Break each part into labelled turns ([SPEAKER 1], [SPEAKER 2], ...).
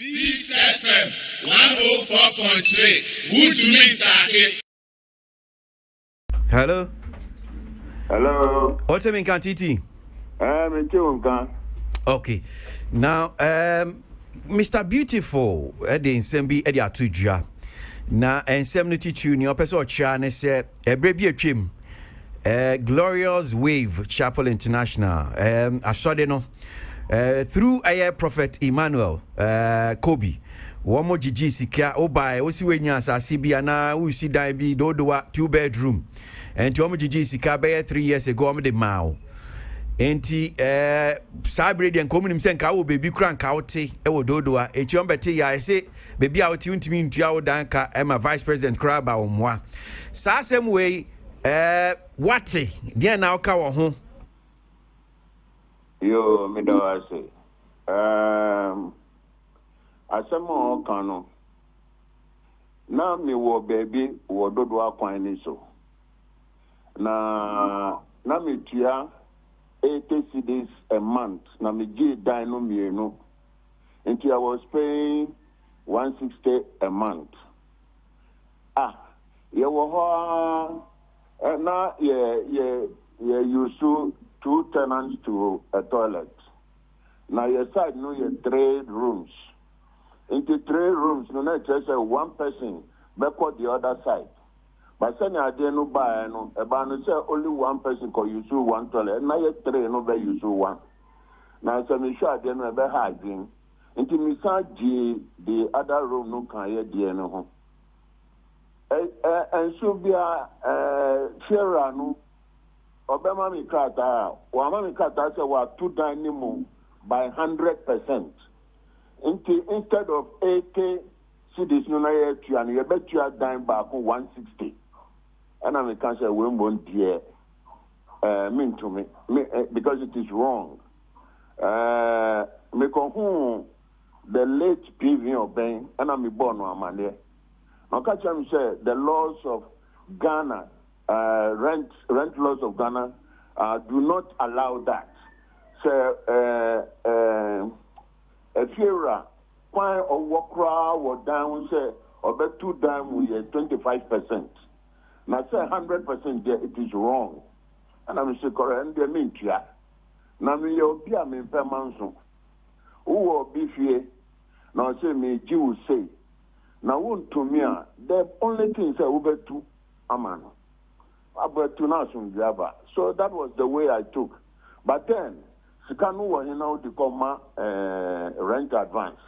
[SPEAKER 1] Peace FM 104.3. Woodman Take.
[SPEAKER 2] Hello.
[SPEAKER 3] Hello.
[SPEAKER 2] What's your name, Titi? Okay. Now, Mr. Beautiful, Eddie Nsembi, Eddie Atujia. Na Nsem Tichu, ni opeso chane se, Ebrebi Echim, Glorious Wave Chapel International. I saw them no. Through Prophet Emmanuel Kobe. Womo Gigi Sika Obai, Osiwenya Sasibia na Usi Daibi Dodoa 2-bedroom. And to Womo Gigi Sika 3 years ago, I'm the Mao. Enti Sabredi and Common himself, I will baby crank out, Ewo Dodoa, a chombete. I say, baby, I'll tune to me into our danka, and my vice president Kraba on moi. Sasem way, what dear now cow home.
[SPEAKER 3] Yo, me do I say. Asemo kano. Na mi wo baby wo dodo akwan ni so. Na mi tia 80 cedis a month. Na mi gi dan no mienu. Until I was paying 160 a month. Ye wo ho na ye use 2 tenants to a toilet. Now your side no your 3 rooms. Into 3 rooms, no not just one person backward the other side. But send I didn't no buy no about say only one person can use 1 toilet. Now you 3 no be use 1. Now so me sure I didn't be hygiene. Into me the other room no can hear the no. And so be a no. Obama mi kata, wama mi kata se wa 2 dynamo by 100%. Instead of 80 cities no na ye tu and ye bet you are dying back 160. And I can say we won't dear mean to me because it is wrong. Me kon the late PV Obeng and I'm born no amane. Now catch me say the laws of Ghana rent laws of Ghana do not allow that. So, if you're fine or walk or down, say, or bet 2 down with 25%. Now, say 100%, it is wrong. And I'm saying, correct, and they mean to ya. Now, me, you'll be a man per month. Who will be here? Now, say, me, Jew say. Now, won't to me, the only thing say, over to a man. So that was the way I took. But then, Sikanu was now the comma rent advance.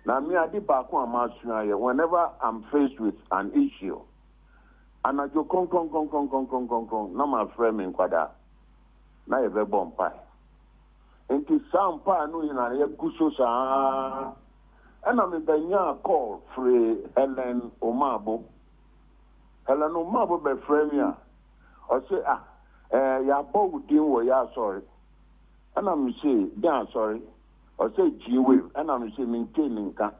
[SPEAKER 3] Now, me, I did back whenever I'm faced with an issue, and I go, now my friend in Quada, now you have bomb pie. Into some pie, no, in a gusso, and I'm in the call for Helen Omabo. Hello, Mabo be frame or say, ya both deal ya sorry. And I'm say, yeah, sorry. Or say, G wave, and I'm say, maintaining can.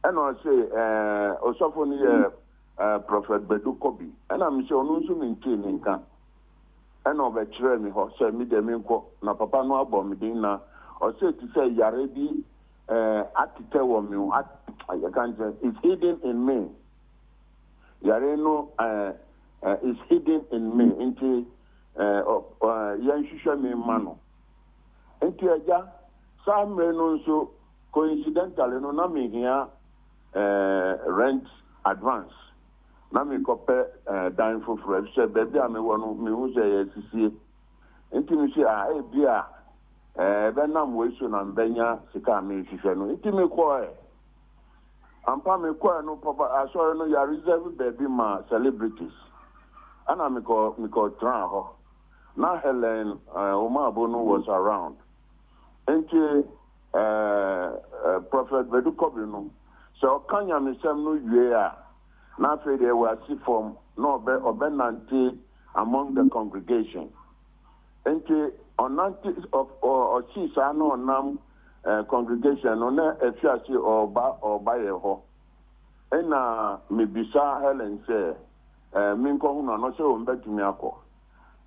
[SPEAKER 3] And I say, Osophony, Prophet Bedu Kobi, and I'm say, also maintaining can. And over me, or say, me the minko, na papa no abomidina, or say to say, Yarebi, at to tell me, I can't say, it's hidden in me. Yareno is hidden in me into Yanshisha me mano. Into a ja, some men so coincidentally no nami here rent advance. Nami compare dying for fresh, say, baby, I may want me who say, see. Into me say, beer, Benam Wilson and Benya Sikami, if you know, into me quiet. I'm probably quite no papa. I saw no ya reserve baby ma celebrities. And I me call Tran. Now Helen Omar Bono was around. And Prophet Bedu Kobino. So Kanya me some no year. Now they were see from no be obenante among the congregation. And on 90 or she sa no nam congregation on a fiasi or by a ho. And Mibisa Helen say, Minko no so back to me.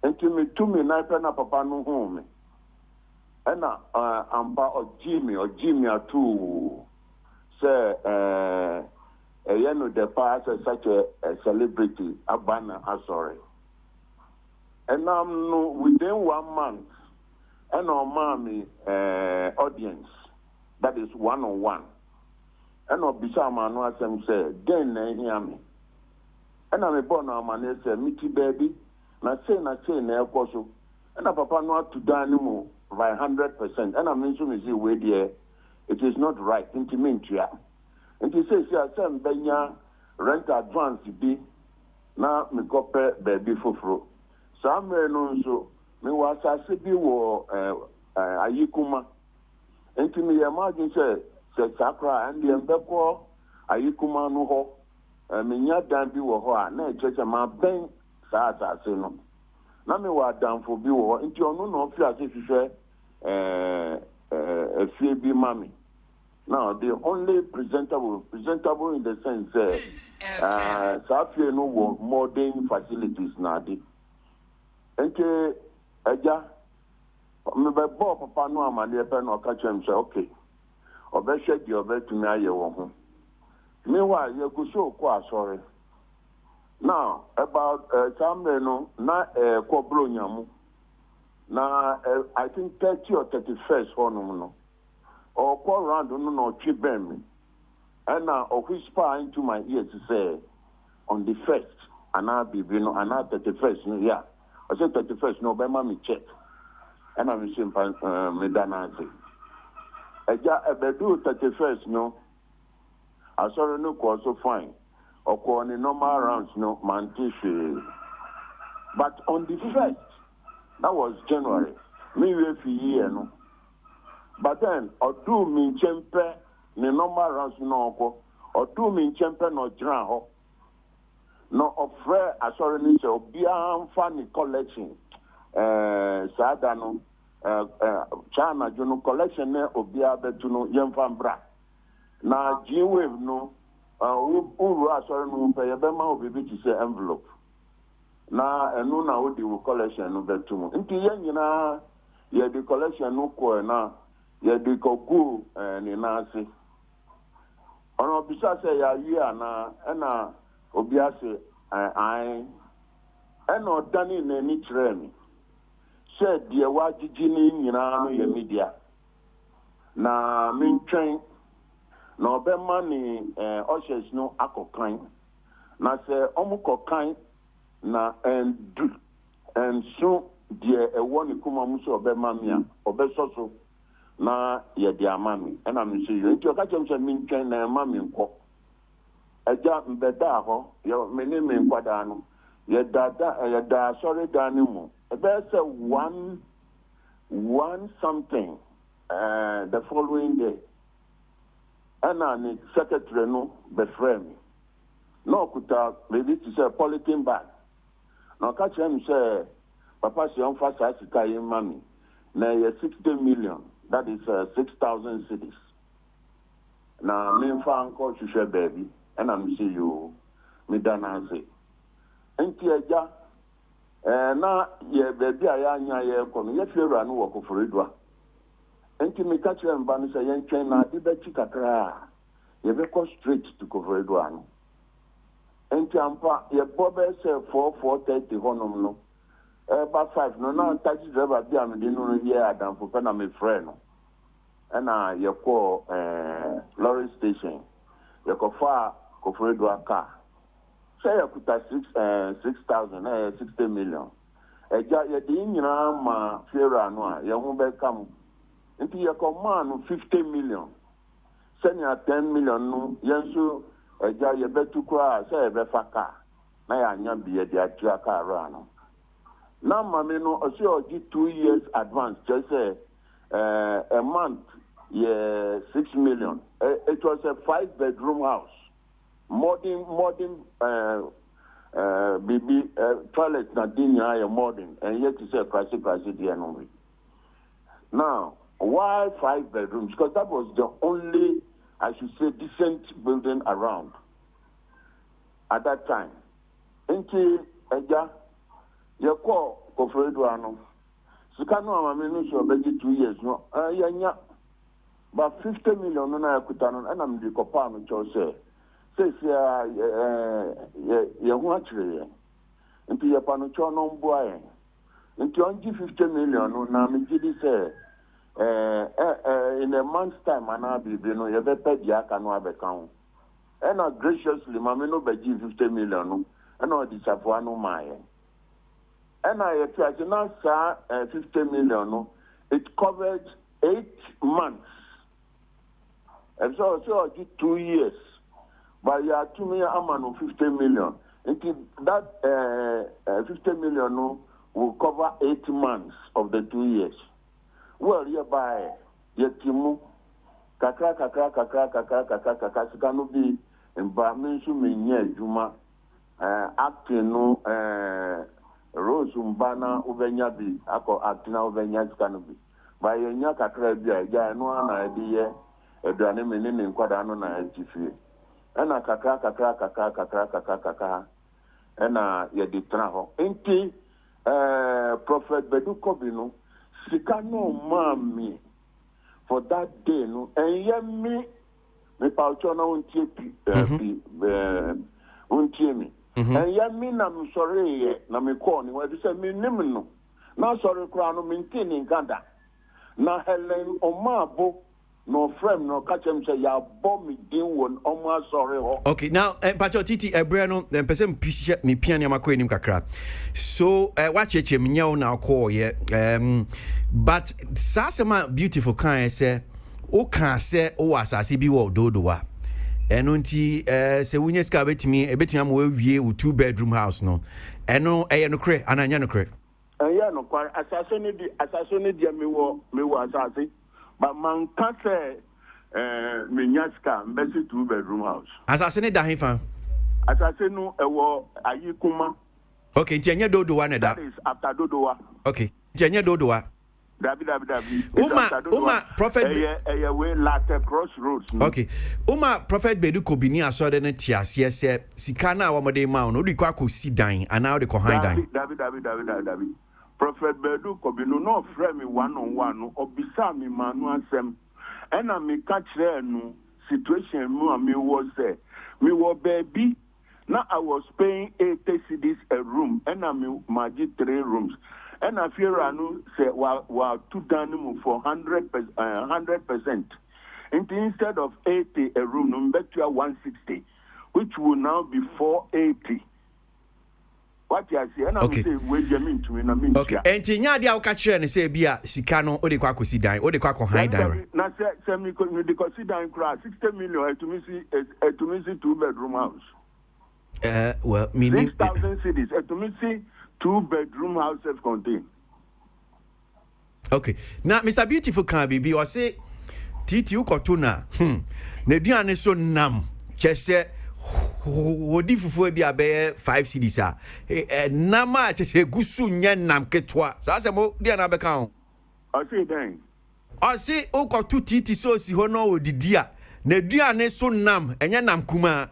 [SPEAKER 3] And to me, 2 me, na papa no home. ɛna ampa ɔgye me ato sɛ ɛyɛ no the past such a celebrity abana asɔre ɛnam no within 1 month ɛna ɔmaa me audience that is 1-on-1 ɛna ɔbisa ama no asɛm sɛ den na ɛhia me ɛna mebɔ no amane sɛ meti baabi na sei na ɛkɔ so ɛna papa no ato dan no mu by 100%. And I mentioned me see where there it is not right. Inti mentua. Inti say asem benya rent advance bi na me kope baby foforo. Somewhere no so me was asase bi wo ayikuma. Inti me imagine say sakra and the mbeko ayikuma no ho. Me nya dan bi wo ho a na echeche ma ben sa asase no. Na me wa dan fo bi wo ho. Inti onu no fi ase hwehwe a few be mommy. Now the only presentable in the sense Safia no modern facilities now. Enke eja me be bo papa no amade pe no ka chem say okay. Obehwe di obetumi aye wo ho. Meanwhile you go show ko asori. Now about some no na ko bro nyamu. Now, I think 30 or 31st no. Or call round no tribem me. And now whisper into my ear to say on the 1st, and I'll be and now 31st, no, yeah. I said 31st, no, by mommy check. And I'm simple me dana say. I do 31st, no. I saw no so fine. Or call the normal rounds, no, man tissue. But on the 1st, that was January. Me we year no. But then odu mi chempe ni normal rounds no ko. Odu mi chempe no dran ho. No ofre asori ni se obi anfa ni collection. Sada no China jono collection ne obi abetu no yemfa mbra. Na G-Wave no uru asori no pe ye be ma obi bi ti se envelope. Na enu na odi wo collection no betum nti ye nyina ye di collection no ko na ye di kogu ni na ase ono bisa se ya yi ana na obi ase ai eno dani na ni tremi se die wa gigi ni nyina no ye media na mentwen na obema ni ushers no akokan na se omukokan na and so dear a one kuma muso obe mamia obesoso na ye dia mami and I'm say you nti oka chem say min twen na mami nko eja mbeda ho ye meni me nkwada no ye da sorry dani mu ebe say one something the following day and ani secretary no be friend no kuta maybe to say polythene bag. Now catch him say papa si on fast as kai mami na 60 million, that is 6,000 cities. Now me fa anko hwehwe baby and I'm see you me dana say enti eja na ye baby aya anya ye ko no ye fewura no wo koforedua enti me catch him ba no say ye ntwen na de ba chi kakra ye be go straight to koforedua no enti ampa ye bobe say 4:30 honom no ba 5 no na taxi driver bi am de no ye adam fo na me friend no na ye ko lorry station ye ko fa koforedua car say ye kuta 6,000 60 million eja ye de nyina ma fiera no a ye ho be kam enti ye ko man no 50 million senya 10 million no yenso eja ye betu kwa say ye be fa car na ya nya bi ye de atua car ra no na mama no osi oji 2 years advance just say a month yeah 6 million it was a 5-bedroom house modern baby toilet na dinya ya modern and yet to say price there no. Now why 5 bedrooms? Because that was the only, I should say, decent building around at that time. Enti eja ye ko koforedua no Sikano amaminu so beji 2 years no. Yanya. But 50 million no na yakutano and I'm the copano cho say. Says ya hu achire. Nti ya pano cho no mboa. Nti onji 50 million no na me gidi say in a month's time ana bibi no ye be pay dia aka no abeka. And graciously, Mammy no beji 50 million, no, and all disappoint my. And I tried to now, sir, 50 million, no, it covered 8 months. And so I did 2 years. But you are to me, I'm on 50 million. And that 50 million no, will cover 8 months of the 2 years. Well, you buy, Yetimu, Kaka, Sikano be. Mba mensu menye juma acting no Rose mbana ubenya bi ako actina ubenya skanu bi ba yenya kakra bi ja no ana edi ye eduane menene nkwada no na atifie ana kakra ena ye di tra ho enti prophet Bedu Kobi no sikano mami for that day no enye me paucho na untie me and ya me na me sorry na me call ni we say me nim no na sorry kra no maintain ngada na Helen Omabo no frame no catch him say ya bomb me din won omo sorry ho. Okay,
[SPEAKER 2] now pacho titi ebre no person me piano makọ enim kakra so wa cheche me nyaw na call ye but sasema beautiful kan say o kan se o asase bi wo dodowa eno nti se wunye ska betimi am we wie 2-bedroom house no eno no kre ananya no kre
[SPEAKER 3] no kwa asase ne di me wo asase but man ka se me nyaska mbesi 2-bedroom house
[SPEAKER 2] asase ne da hefa
[SPEAKER 3] asase no ewo ayikuma.
[SPEAKER 2] Okay, nti anya dodowa ne da
[SPEAKER 3] that is after dodowa.
[SPEAKER 2] Okay, nti anya dodowa
[SPEAKER 3] Dabi.
[SPEAKER 2] Uma prophet
[SPEAKER 3] we latte crossroads. No?
[SPEAKER 2] Okay. Uma prophet Bedu Kobi ni asode ne tiase se sika na awomode ma no di kwa kosi dan ana de ko han dan.
[SPEAKER 3] Dabi. Prophet Bedu Kobi no frame me one on one no obisa me manu asem. Ena me ka kire no situation mu me was say me wo baby na I was paying 80 cedis a room ena me maji 3 rooms. And I fear I know say wa 2 done for 100%. Instead of 80 a room, no bet you 160, which will now be 480. What you say? And I say we mean to me.
[SPEAKER 2] Okay. And nya dia uka kire ne say bia sika no o de kwa kosi dan, o de kwa ko high dan.
[SPEAKER 3] Na say me ko de kosi dan kra 60 million to me see 2-bedroom house.
[SPEAKER 2] Well, meaning
[SPEAKER 3] 6,000 cities to me see 2-bedroom houses contain.
[SPEAKER 2] Okay. Now, Mr. Beautiful can be or say Titi ukotuna. Ne duane so nam. Chese wodi fufu bi abe 5 cedis a. Nama chese gusu nya nam ketwa. Sa se mo dia na be kan.
[SPEAKER 3] I say then.
[SPEAKER 2] I say ukotu Titi so si ho no odidi a. Ne duane so nam enya nam kuma.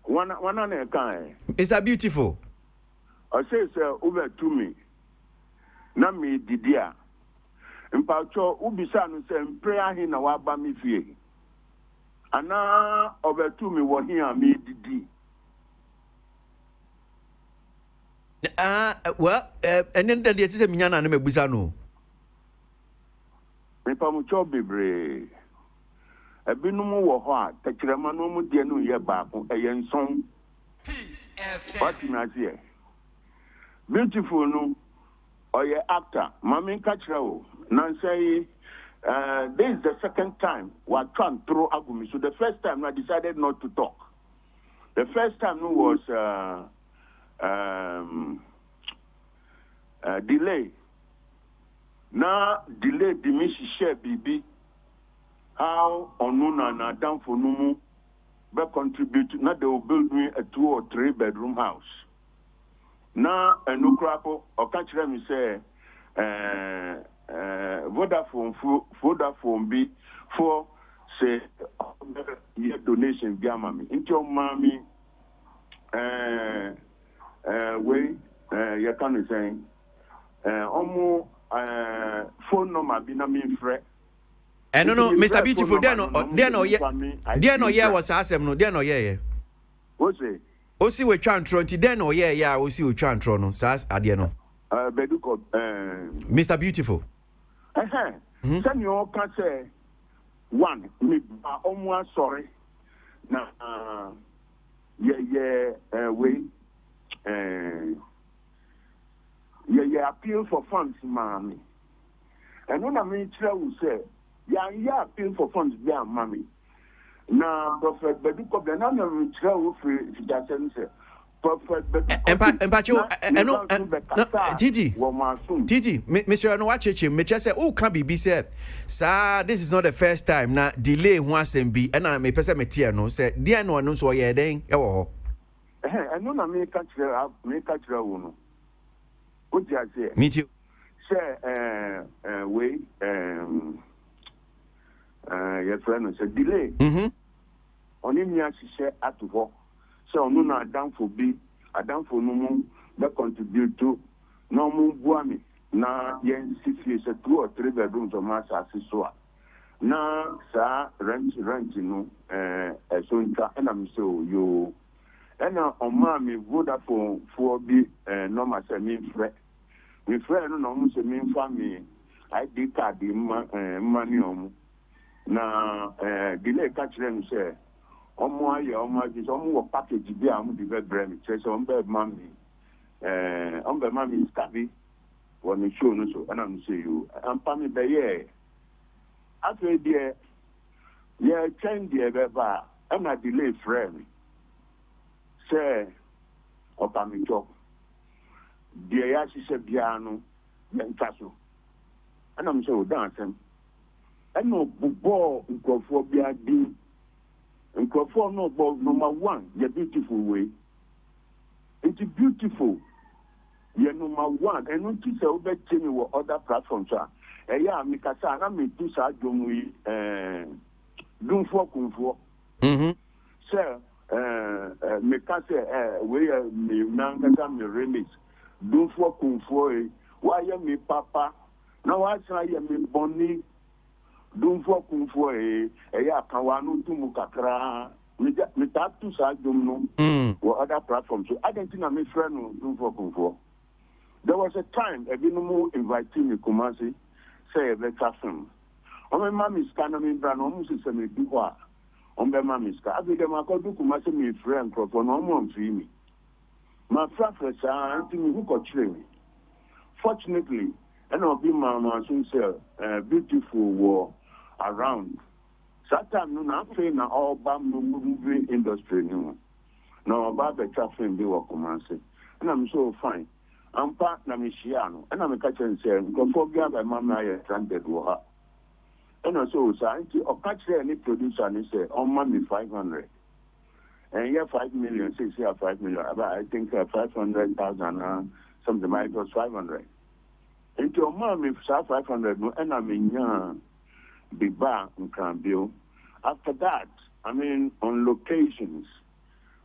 [SPEAKER 3] Wana na kan.
[SPEAKER 2] Mr. Beautiful.
[SPEAKER 3] I say over to me. Na me didia. Mpacho ubisa no say prayer hin na wa ba me fie. Ana over to me wo hin a me didi.
[SPEAKER 2] Well, and then the say minya na mebusa no.
[SPEAKER 3] Me pa mu cho bebre. Ebinum wo ho a takirema no mu de no ye baako eyenson. What you say? Beautiful no or your actor, Mami Kachao. Now say this is the second time we are trying to throw Agumi. So the first time I decided not to talk. The first time was delay. Now delay dimishi share BB. How onuna na down for numu be contribute. Now they will build me a 2 or 3 bedroom house. Na enukrapo okachire mi say Vodafone bi for say your donation bi amami into your mommy we you can say phone number bi na me frɛ.
[SPEAKER 2] No, Mr. Beautiful, then yeah was asem no, then yeah.
[SPEAKER 3] What say?
[SPEAKER 2] Osi we chantro nti then yeah, osi we chantro no, sas ade no.
[SPEAKER 3] Beduko
[SPEAKER 2] Mr. Beautiful.
[SPEAKER 3] Send you can say one me omo sorry. Na we appeal for funds, mommy. And when I mean, will say, yeah, appeal for funds, there, mommy. Now, Prophet Beduko, the name of travel free, say, Prophet
[SPEAKER 2] Beduko, Titi, Mr. Anwache, me just say, oh, can be said, sir, this is not the first time. Now, delay once and be, and I may person material, no, say, dear, no one knows what you're doing. Oh,
[SPEAKER 3] and no, I may catch her, no. What do I say?
[SPEAKER 2] Me too.
[SPEAKER 3] Say, your friend said, delay. On him, yes, she said, at to walk. So, no, not down for B, I down for no more, that contribute to no more boami. Now, yes, 6 years, 2 or 3 bedrooms of my assessor. Now, sir, rent, you know, so and I'm so you. And on mammy Vodafone for be normal mean friend. My friend no almost mean family. I did card the money on. Now, delay catch them say, my is almost package be I'm the very brand. Says on bed mammy. On the mammy is cabby. When you show no so, and I'm say you. I'm family by year. After dear, yeah, change the ever. I'm not delay friend. Say, Opamicho, dear Yashi Biano, Yantasso. And I'm so dancing. And no book in Crophobia D. And Cropho no ball number 1, the beautiful way. It's beautiful. You're number 1. And not to say over changing what other platforms are. Yeah, Mikasa, I mean, two side don't we do for Kumfo. Sir. Me can say, we me nanga me remix. Do for kung fu. Why me papa? Now I say me boni. Do for kung fu. Ya kawanu tu mukakra. Me tap to sa jumno. Or other platforms. So I don't think I'm a friend do for kung fu. There was a time a binomo inviting me Kumasi. Say a better film. Oh my mom is kind of in brand almost is a me do what. On the mamiska, I be my call to my friend for no one for me. My preference are who could train me. Fortunately, and I'll be my sincere, beautiful war around. Sometimes no nothing na all bamboo movie industry no. No about the traffic be work commence. And I'm so fine. I'm part na Michiano, and I'm a catcher and say, go forget by Mamma I stranded with her. And also, science or catch any producer and say, on money 500. And yeah, 5 million, 6 years, 5 million. But I think 500,000, something like it was 500. And your mom, if 500, and I mean, big bar in Cranville. After that, I mean, on locations,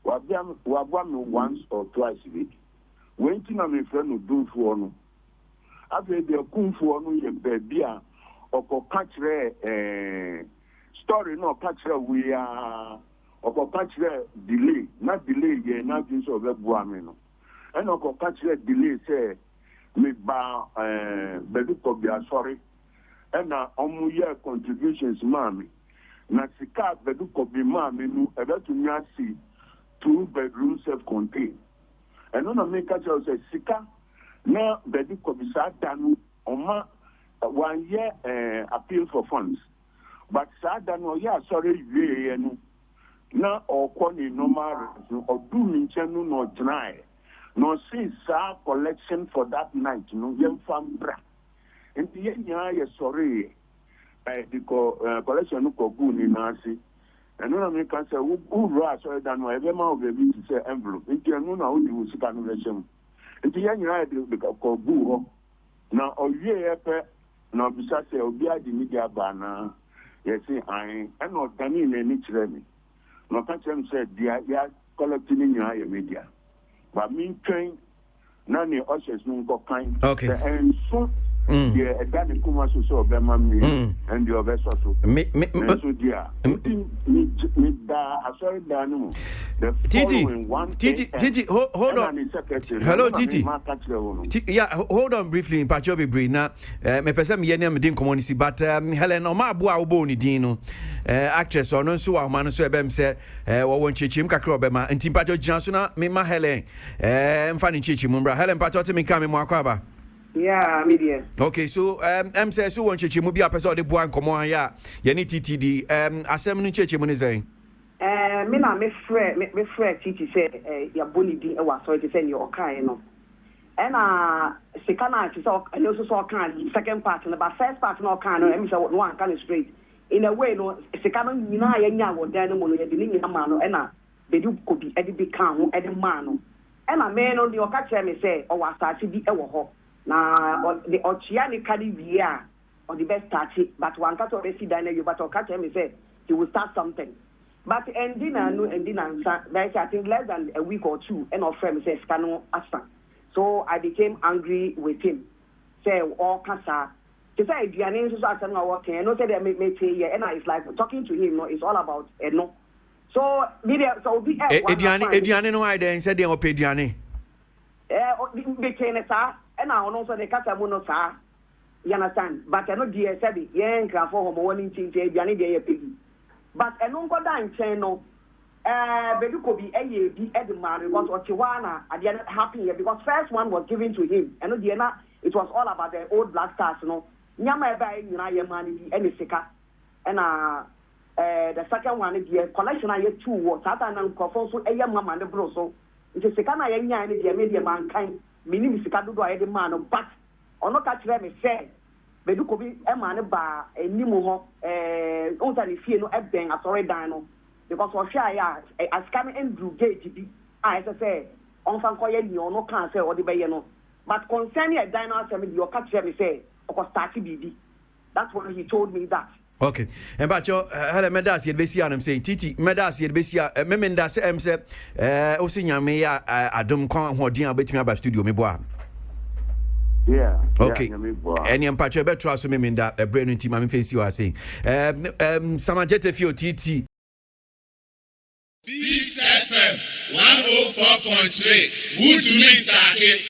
[SPEAKER 3] we have one once or twice a week. When I mean, friend who do for no. After the kung for no, you baby. Or catch story no catch we are or catch delay not delay yeah not just of a buamino and or catch delay say me ba beduko be sorry and na omu year contributions mami na sika beduko be mami no ebe to me asi 2 bedroom self contained and no make catch say sika na beduko be sa danu oma 1 year appeal for funds. But sada no ya sorry we no na okoni normal or do minchenu no dry. No see sa collection for that night no yem fambra. And the ya sorry the collection no ko gu ni nasi. And no me can say who ra sorry that no every man be to say envelope. And no na we will see can relation. And the ya the ko gu ho. Na oye pe no bisa say obi adi media bana yes I not tani in any tremi no catch them say dia ya collecting in your media but me train nani ushers no go kind
[SPEAKER 2] okay
[SPEAKER 3] and so Yeah, a daddy kuma so Bema me and your vessel.
[SPEAKER 2] Me,
[SPEAKER 3] so dear. Me da, I saw it down. The following one.
[SPEAKER 2] Titi, hold on. Hello, Titi. Yeah, hold on briefly in Pachobi Bree. Now, me person me yenya me din community, but Helen Oma Bua Oboni Dino, actress or no so our man so ebem say, won't chichim kakro bema, and Timpacho Jansona, me ma Helen, Fanny Chichimumbra, Helen Pachote me come in Mwakaba.
[SPEAKER 4] Yeah, media.
[SPEAKER 2] Okay, so say so one chichi mubi apesa de boan komo ya ye ni TTD asem no chichi mu ne saying
[SPEAKER 4] Me na me frɛ titi say ya boni din e wa so te say ne o kan no e na sika na te say e no so kan second part no but first part no kan no me say no one kan straight in a way no sika no nyina ya nya wo dan no mo no ye de ni nyina ma no e na be du ko bi e de bi kan ho e de ma no e na me no de o ka kyerɛ me say o wa start bi e wo ho na the Ochiani carry via on the best start, but one cat already done you, but catch him say he will start something. But ending I think less than a week or two, and our friend says Cano Asa. So I became angry with him. Say all casa. To say the name is working, and no say they make say and it's like talking to him, no, it's all about no. So media so be
[SPEAKER 2] Ediane no I then said they will pay Diane.
[SPEAKER 4] Became a and I also the Catamuno, sir. You understand? But I know dear Sabi, Yanka for home warning thing, Diani de Piggy. But I don't go down channel. Baby could be a Edman, was or Chiwana, I didn't happy because first one was given to him. And Diana, it was all about the old Black Stars, no. Nyama by United Money, any sika. And the second one is the collection I had 2 was Satan and Coffon, so a young mamma and the broso. It's a Sekana Yan, the media mankind. Meaning Sikadu I the man but on not catch them say but you could be a man bar a nimuho only fear no ebang as already dino because for sure as coming and do gate I say on fan koye ni no can say or the bay no but concerning a dino assembly you catch them say or start BB. That's what he told me that.
[SPEAKER 2] Okay. And but your Helen Medas yet be I'm saying Titi Medas yet be Memenda say Osinya me adom kon hodin abetimi aba studio me boa.
[SPEAKER 3] Yeah.
[SPEAKER 2] Okay. Any empacho be trust me Memenda a brain team am face you are saying. Samajete fio Titi.
[SPEAKER 1] Peace FM 104.3. Good to meet you.